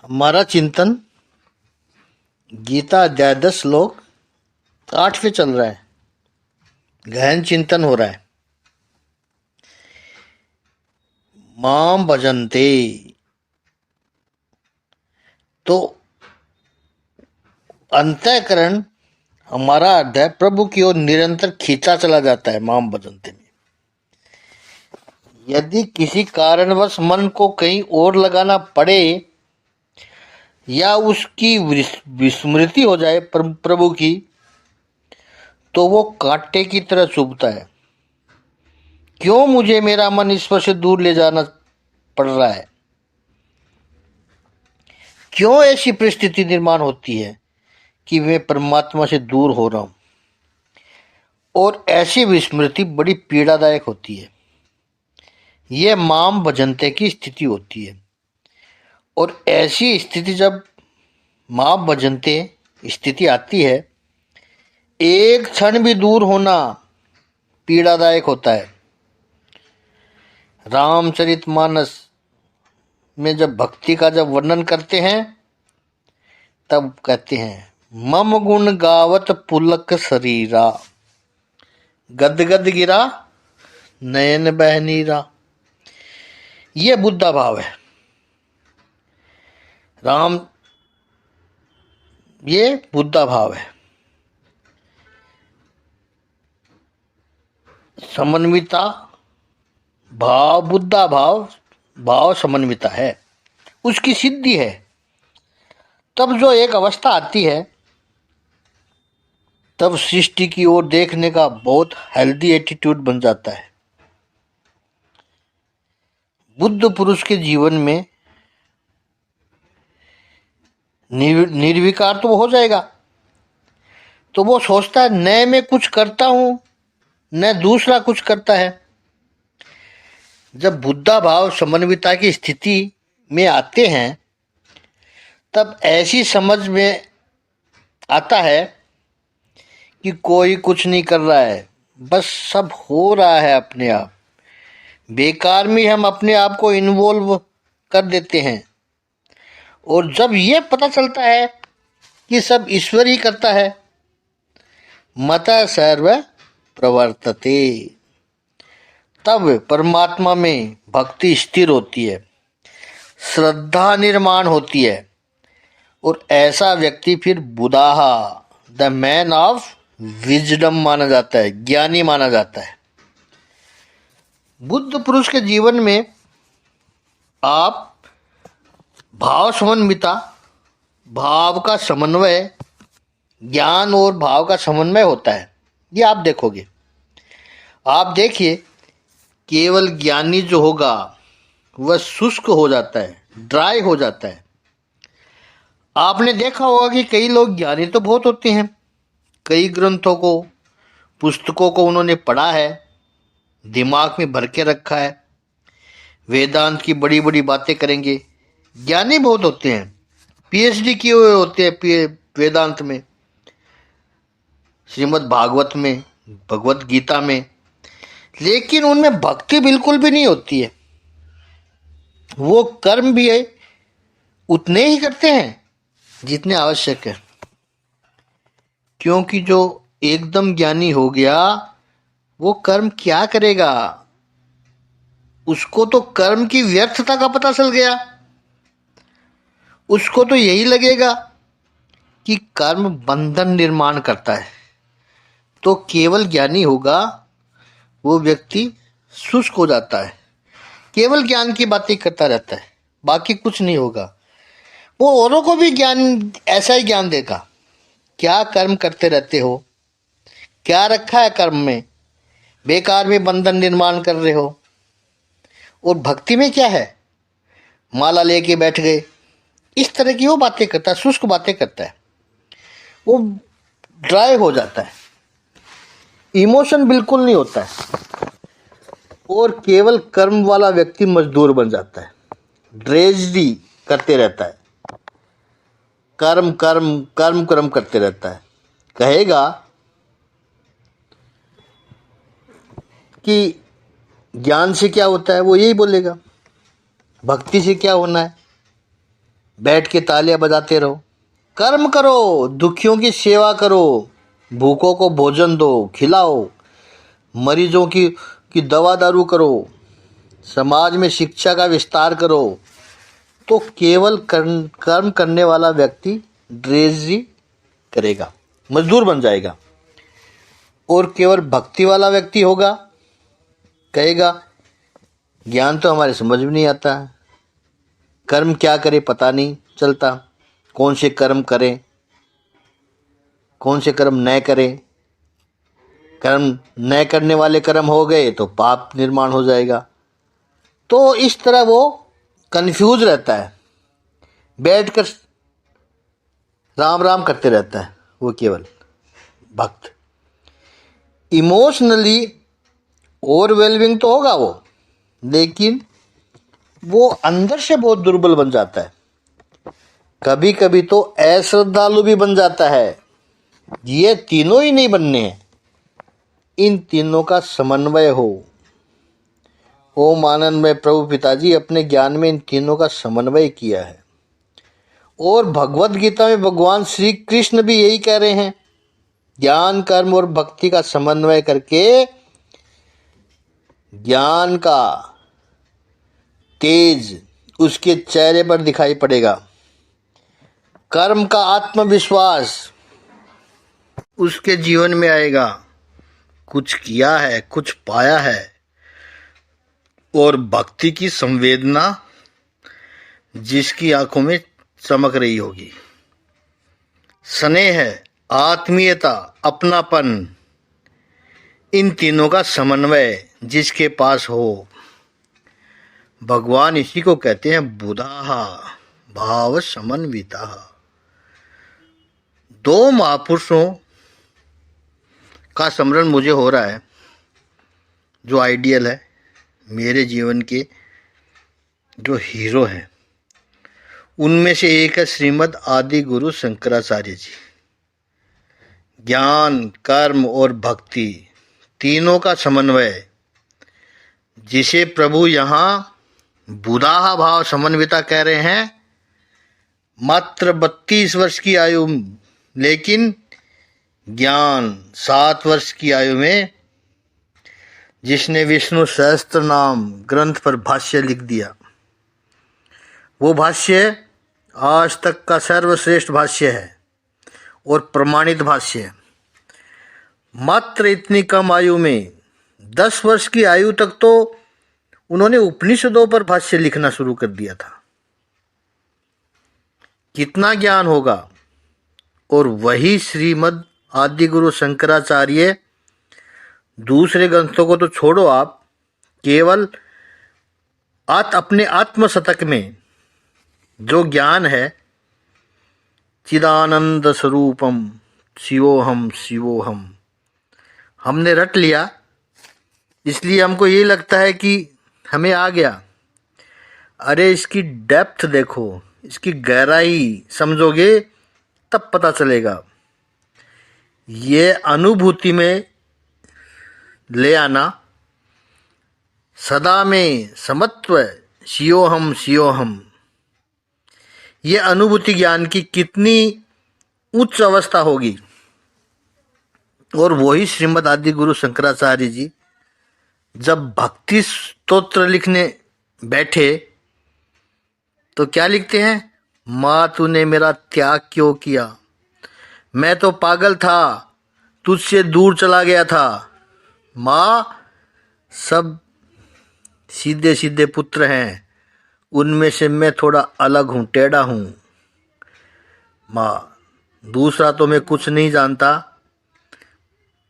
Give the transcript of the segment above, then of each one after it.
हमारा चिंतन गीता अध्याय 10 श्लोक 8 पे चल रहा है। गहन चिंतन हो रहा है। माम भजन्ते, तो अंतःकरण हमारा अध्याय प्रभु की ओर निरंतर खींचा चला जाता है। माम भजन्ते में यदि किसी कारणवश मन को कहीं और लगाना पड़े या उसकी विस्मृति हो जाए प्रभु की, तो वो कांटे की तरह चुभता है। क्यों मुझे मेरा मन ईश्वर से दूर ले जाना पड़ रहा है? क्यों ऐसी परिस्थिति निर्माण होती है कि मैं परमात्मा से दूर हो रहा हूं? और ऐसी विस्मृति बड़ी पीड़ादायक होती है। यह माम भजन्ते की स्थिति होती है। और ऐसी स्थिति जब माम भजन्ते स्थिति आती है, एक क्षण भी दूर होना पीड़ादायक होता है। रामचरितमानस में जब भक्ति का जब वर्णन करते हैं तब कहते हैं, मम गुण गावत पुलक शरीरा, गद गद गिरा नयन बहनीरा। ये बुद्धा भाव है। ये बुद्धा भाव है। समन्विता भाव, बुद्धा भाव समन्विता है, उसकी सिद्धि है। तब जो एक अवस्था आती है, तब सृष्टि की ओर देखने का बहुत हेल्दी एटीट्यूड बन जाता है। बुद्ध पुरुष के जीवन में निर्विकार तो हो जाएगा, तो वो सोचता है न मैं कुछ करता हूं न दूसरा कुछ करता है। जब बुद्धा भाव समन्विता की स्थिति में आते हैं, तब ऐसी समझ में आता है कि कोई कुछ नहीं कर रहा है, बस सब हो रहा है अपने आप। बेकार में हम अपने आप को इन्वॉल्व कर देते हैं। और जब ये पता चलता है कि सब ईश्वर ही करता है, मता सर्व प्रवर्तते, तब परमात्मा में भक्ति स्थिर होती है, श्रद्धा निर्माण होती है। और ऐसा व्यक्ति फिर बुदाहा, द मैन ऑफ विजडम माना जाता है, ज्ञानी माना जाता है। बुद्ध पुरुष के जीवन में आप भाव समन्विता, भाव का समन्वय, ज्ञान और भाव का समन्वय होता है। ये आप देखोगे। आप देखिए, केवल ज्ञानी जो होगा वह शुष्क हो जाता है, ड्राई हो जाता है। आपने देखा होगा कि कई लोग ज्ञानी तो बहुत होते हैं, कई ग्रंथों को, पुस्तकों को उन्होंने पढ़ा है, दिमाग में भर के रखा है, वेदांत की बड़ी बड़ी बातें करेंगे, ज्ञानी बहुत होते हैं, पीएचडी किए हुए होते हैं वेदांत में, श्रीमद् भागवत में, भगवत गीता में, लेकिन उनमें भक्ति बिल्कुल भी नहीं होती है। वो कर्म भी है उतने ही करते हैं जितने आवश्यक है। क्योंकि जो एकदम ज्ञानी हो गया, वो कर्म क्या करेगा? उसको तो कर्म की व्यर्थता का पता चल गया। उसको तो यही लगेगा कि कर्म बंधन निर्माण करता है। तो केवल ज्ञानी होगा, वो व्यक्ति शुष्क हो जाता है, केवल ज्ञान की बातें करता रहता है, बाकी कुछ नहीं होगा। वो औरों को भी ज्ञान, ऐसा ही ज्ञान देगा। क्या कर्म करते रहते हो? क्या रखा है कर्म में? बेकार में बंधन निर्माण कर रहे हो। और भक्ति में क्या है? माला लेके बैठ गए, इस तरह की वो बातें करता है, शुष्क बातें करता है, वो ड्राई हो जाता है, इमोशन बिल्कुल नहीं होता है। और केवल कर्म वाला व्यक्ति मजदूर बन जाता है, ड्रेजरी करते रहता है, कर्म कर्म कर्म कर्म करते रहता है। कहेगा कि ज्ञान से क्या होता है, वो यही बोलेगा। भक्ति से क्या होना है? बैठ के तालियां बजाते रहो। कर्म करो, दुखियों की सेवा करो, भूखों को भोजन दो, खिलाओ, मरीजों की दवा दारू करो, समाज में शिक्षा का विस्तार करो। तो केवल कर्म करने वाला व्यक्ति ड्रेजी करेगा, मजदूर बन जाएगा। और केवल भक्ति वाला व्यक्ति होगा, कहेगा ज्ञान तो हमारे समझ में नहीं आता, कर्म क्या करे पता नहीं चलता, कौन से कर्म करें कौन से कर्म न करें, कर्म न करने वाले कर्म हो गए तो पाप निर्माण हो जाएगा। तो इस तरह वो कंफ्यूज रहता है, बैठकर राम राम करते रहता है वो केवल भक्त। इमोशनली ओवरवेलमिंग तो होगा वो, लेकिन वो अंदर से बहुत दुर्बल बन जाता है। कभी कभी तो अश्रद्धालु भी बन जाता है। ये तीनों ही नहीं बनने हैं, इन तीनों का समन्वय हो। ओम आनंद में प्रभु पिताजी अपने ज्ञान में इन तीनों का समन्वय किया है। और भगवत गीता में भगवान श्री कृष्ण भी यही कह रहे हैं, ज्ञान कर्म और भक्ति का समन्वय करके ज्ञान का तेज उसके चेहरे पर दिखाई पड़ेगा, कर्म का आत्मविश्वास उसके जीवन में आएगा, कुछ किया है, कुछ पाया है। और भक्ति की संवेदना जिसकी आंखों में चमक रही होगी, स्नेह, आत्मीयता, अपनापन, इन तीनों का समन्वय जिसके पास हो, भगवान इसी को कहते हैं बुधाहा भाव समन्विता। दो महापुरुषों का स्मरण मुझे हो रहा है जो आइडियल है, मेरे जीवन के जो हीरो हैं। उनमें से एक है श्रीमद् आदि गुरु शंकराचार्य जी। ज्ञान, कर्म और भक्ति तीनों का समन्वय, जिसे प्रभु यहाँ बुधाहा भाव समन्विता कह रहे हैं। मात्र 32 वर्ष की आयु, लेकिन ज्ञान 7 वर्ष की आयु में जिसने विष्णु सहस्त्र नाम ग्रंथ पर भाष्य लिख दिया। वो भाष्य आज तक का सर्वश्रेष्ठ भाष्य है और प्रमाणित भाष्य है। मात्र इतनी कम आयु में 10 वर्ष की आयु तक तो उन्होंने उपनिषदों पर भाष्य लिखना शुरू कर दिया था। कितना ज्ञान होगा। और वही श्रीमद् आदि गुरु शंकराचार्य दूसरे ग्रंथों को तो छोड़ो आप, केवल अपने आत्मशतक में जो ज्ञान है, चिदानंद स्वरूपम शिवोहम शिवोहम, हमने रट लिया, इसलिए हमको ये लगता है कि हमें आ गया। अरे इसकी डेप्थ देखो, इसकी गहराई समझोगे तब पता चलेगा। ये अनुभूति में ले आना, सदा में समत्व शियोहम शियोहम, ये अनुभूति ज्ञान की कितनी उच्च अवस्था होगी। और वही श्रीमद् आदि गुरु शंकराचार्य जी जब भक्ति स्तोत्र लिखने बैठे तो क्या लिखते हैं? माँ तूने मेरा त्याग क्यों किया, मैं तो पागल था, तुझसे दूर चला गया था। माँ सब सीधे सीधे पुत्र हैं, उनमें से मैं थोड़ा अलग हूँ, टेढ़ा हूँ। माँ दूसरा तो मैं कुछ नहीं जानता,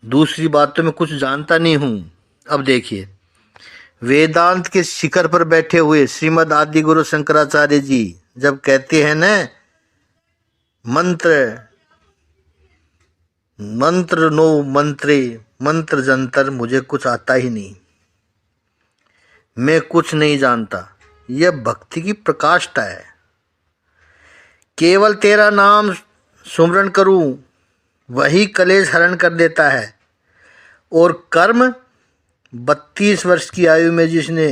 दूसरी बात तो मैं कुछ जानता नहीं हूँ। अब देखिए, वेदांत के शिखर पर बैठे हुए श्रीमद् आदि गुरु शंकराचार्य जी जब कहते हैं न, मंत्र नो मंत्रे मंत्र जंतर, मुझे कुछ आता ही नहीं, मैं कुछ नहीं जानता। यह भक्ति की प्रकाष्ठा है। केवल तेरा नाम सुमरण करूं, वही कलेश हरण कर देता है। और कर्म 32 वर्ष की आयु में जिसने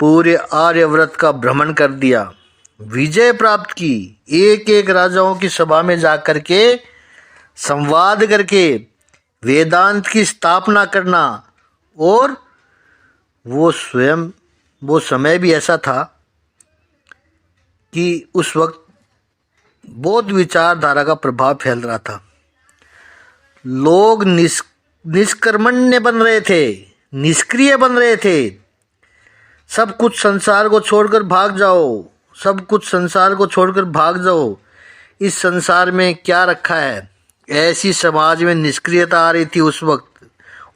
पूरे आर्यव्रत का भ्रमण कर दिया, विजय प्राप्त की। एक एक राजाओं की सभा में जाकर के संवाद करके वेदांत की स्थापना करना। और वो समय भी ऐसा था कि उस वक्त बौद्ध विचारधारा का प्रभाव फैल रहा था। लोग निष्कर्मण्य बन रहे थे, निष्क्रिय बन रहे थे। सब कुछ संसार को छोड़कर भाग जाओ, सब कुछ संसार को छोड़कर भाग जाओ, इस संसार में क्या रखा है। ऐसी समाज में निष्क्रियता आ रही थी उस वक्त।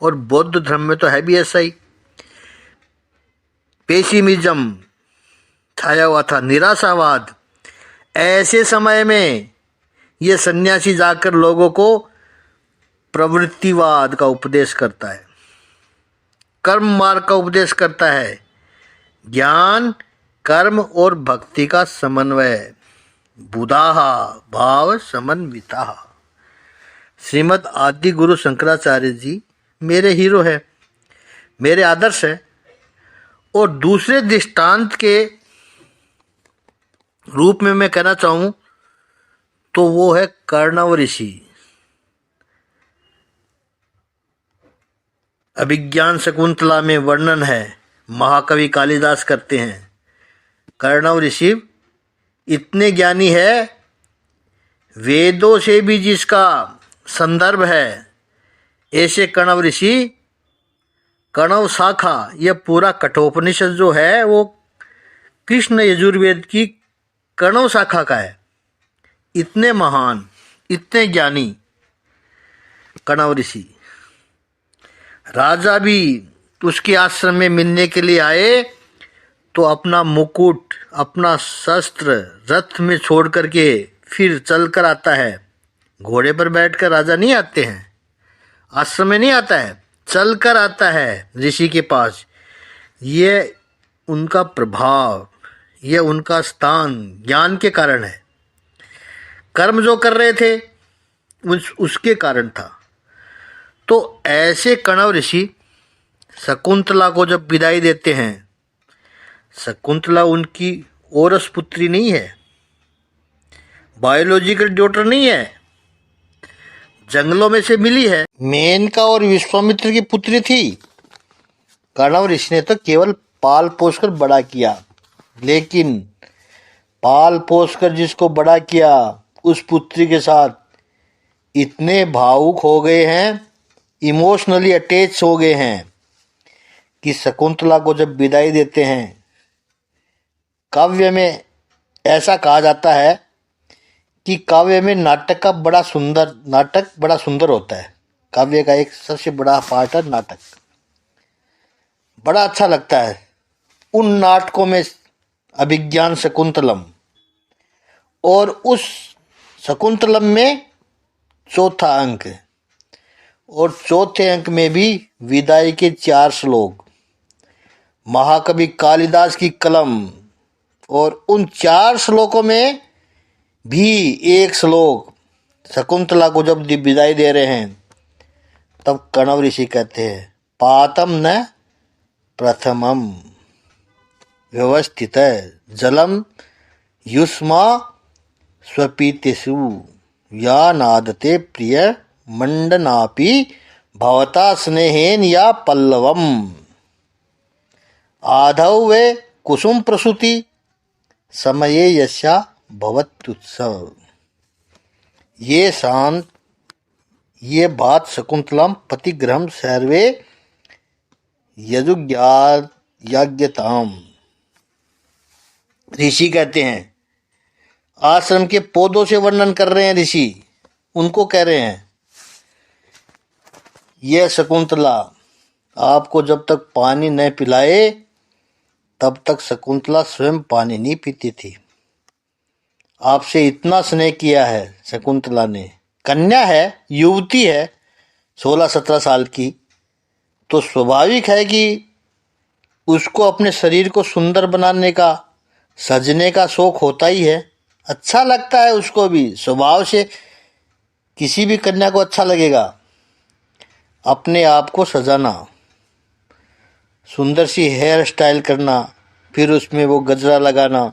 और बौद्ध धर्म में तो है भी ऐसा ही, पेसिमिज्म छाया हुआ था, निराशावाद। ऐसे समय में ये सन्यासी जाकर लोगों को प्रवृत्तिवाद का उपदेश करता है, कर्म मार्ग का उपदेश करता है, ज्ञान, कर्म और भक्ति का समन्वय, बुधाहा भाव समन्विता। श्रीमद् आदि गुरु शंकराचार्य जी मेरे हीरो है, मेरे आदर्श है। और दूसरे दृष्टांत के रूप में मैं कहना चाहूं तो वो है कर्णव ऋषि। अभिज्ञान शकुंतला में वर्णन है, महाकवि कालिदास करते हैं। कर्णव ऋषि इतने ज्ञानी है, वेदों से भी जिसका संदर्भ है। ऐसे कर्णव ऋषि, कर्णव शाखा, यह पूरा कठोपनिषद जो है वो कृष्ण यजुर्वेद की कर्णव शाखा का है। इतने महान, इतने ज्ञानी कर्णव ऋषि। राजा भी उसके आश्रम में मिलने के लिए आए तो अपना मुकुट, अपना शस्त्र रथ में छोड़ करके फिर चल कर आता है। घोड़े पर बैठकर राजा नहीं आते हैं, आश्रम में नहीं आता है, चल कर आता है ऋषि के पास। ये उनका प्रभाव, ये उनका स्थान ज्ञान के कारण है। कर्म जो कर रहे थे उसके कारण था। तो ऐसे कर्णव ऋषि शकुंतला को जब विदाई देते हैं, शकुंतला उनकी औरस पुत्री नहीं है, बायोलॉजिकल डॉटर नहीं है, जंगलों में से मिली है। मेनका और विश्वामित्र की पुत्री थी। कर्णव ऋषि ने तो केवल पाल पोस कर बड़ा किया, लेकिन पाल पोस कर जिसको बड़ा किया उस पुत्री के साथ इतने भावुक हो गए हैं, इमोशनली अटैच हो गए हैं कि शकुंतला को जब विदाई देते हैं, काव्य में ऐसा कहा जाता है कि काव्य में नाटक बड़ा सुंदर होता है। काव्य का एक सबसे बड़ा पार्ट है नाटक। बड़ा अच्छा लगता है उन नाटकों में अभिज्ञान शकुंतलम, और उस शकुंतलम में चौथा अंक, और चौथे अंक में भी विदाई के 4 श्लोक, महाकवि कालिदास की कलम। और उन 4 श्लोकों में भी एक श्लोक शकुंतला को जब विदाई दे रहे हैं तब कर्णव ऋषि कहते हैं, पातम न प्रथमम व्यवस्थित जलम युष्मा स्वपीतिषु या नादते प्रिय मंडनापि भवता स्नेहेन या पल्लवम आधौ वे कुसुम प्रसूति समये यस्या भवत्युत्सव। ये बात शकुंतलम पतिग्रहम सर्वे यजुज्ञताम। ऋषि कहते हैं, आश्रम के पौधों से वर्णन कर रहे हैं ऋषि, उनको कह रहे हैं, यह शकुंतला आपको जब तक पानी न पिलाए तब तक शकुंतला स्वयं पानी नहीं पीती थी। आपसे इतना स्नेह किया है शकुंतला ने। कन्या है, युवती है, 16-17 साल की, तो स्वाभाविक है कि उसको अपने शरीर को सुंदर बनाने का, सजने का शौक होता ही है। अच्छा लगता है उसको भी, स्वभाव से किसी भी कन्या को अच्छा लगेगा अपने आप को सजाना, सुंदर सी हेयर स्टाइल करना, फिर उसमें वो गजरा लगाना,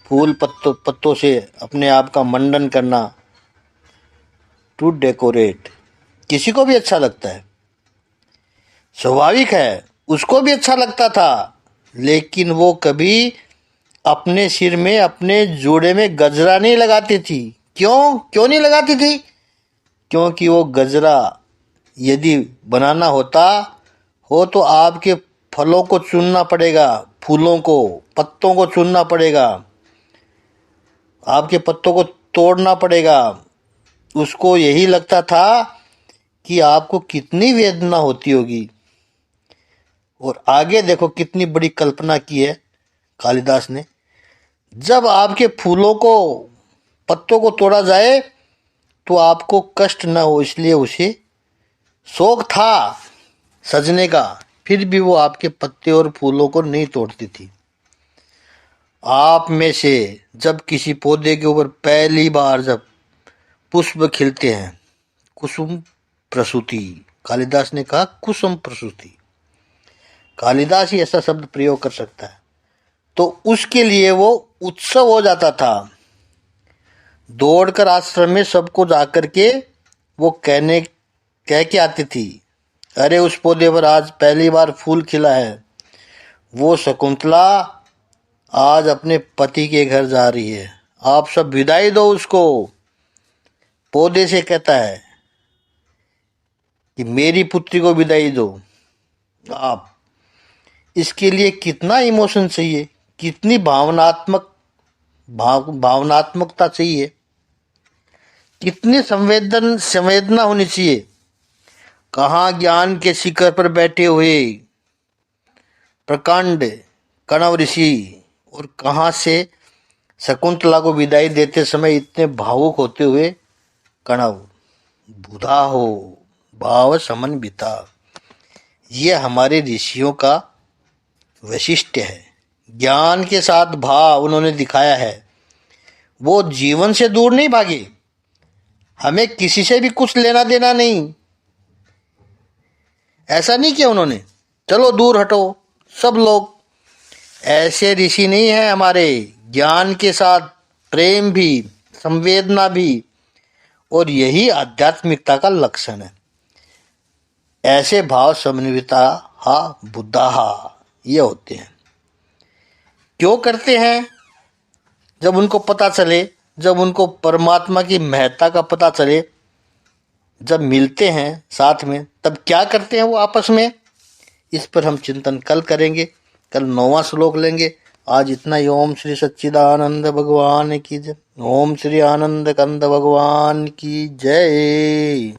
फूल पत्तों से अपने आप का मंडन करना, टू डेकोरेट, किसी को भी अच्छा लगता है, स्वाभाविक है, उसको भी अच्छा लगता था। लेकिन वो कभी अपने सिर में, अपने जोड़े में गजरा नहीं लगाती थी। क्यों क्यों नहीं लगाती थी? क्योंकि वो गजरा यदि बनाना होता हो तो आपके फलों को चुनना पड़ेगा, फूलों को, पत्तों को चुनना पड़ेगा, आपके पत्तों को तोड़ना पड़ेगा। उसको यही लगता था कि आपको कितनी वेदना होती होगी। और आगे देखो कितनी बड़ी कल्पना की है कालिदास ने। जब आपके फूलों को, पत्तों को तोड़ा जाए तो आपको कष्ट न हो, इसलिए उसे शौक था सजने का, फिर भी वो आपके पत्ते और फूलों को नहीं तोड़ती थी। आप में से जब किसी पौधे के ऊपर पहली बार जब पुष्प खिलते हैं, कुसुम प्रसूति, कालिदास ने कहा कुसुम प्रसूति, कालिदास ही ऐसा शब्द प्रयोग कर सकता है। तो उसके लिए वो उत्सव हो जाता था। दौड़कर आश्रम में सबको जाकर के वो कह के आती थी, अरे उस पौधे पर आज पहली बार फूल खिला है, वो शकुंतला आज अपने पति के घर जा रही है, आप सब विदाई दो उसको। पौधे से कहता है कि मेरी पुत्री को विदाई दो। आप, इसके लिए कितना इमोशन चाहिए, कितनी भावनात्मकता चाहिए, कितनी संवेदना होनी चाहिए। कहाँ ज्ञान के शिखर पर बैठे हुए प्रकांड कणव ऋषि और कहाँ से शकुंतला को विदाई देते समय इतने भावुक होते हुए कणव। बुधा हो भाव समन्विता, ये हमारे ऋषियों का वैशिष्ट्य है। ज्ञान के साथ भाव उन्होंने दिखाया है। वो जीवन से दूर नहीं भागे, हमें किसी से भी कुछ लेना देना नहीं, ऐसा नहीं किया उन्होंने, चलो दूर हटो सब लोग। ऐसे ऋषि नहीं है हमारे। ज्ञान के साथ प्रेम भी, संवेदना भी, और यही आध्यात्मिकता का लक्षण है। ऐसे भाव समन्विता हा बुद्धाहा ये होते हैं। क्यों करते हैं? जब उनको पता चले, जब उनको परमात्मा की महत्ता का पता चले, जब मिलते हैं साथ में, तब क्या करते हैं वो आपस में, इस पर हम चिंतन कल करेंगे। कल 9वां श्लोक लेंगे। आज इतना ही। ओम श्री सच्चिदानंद भगवान की जय। ओम श्री आनंद कंद भगवान की जय।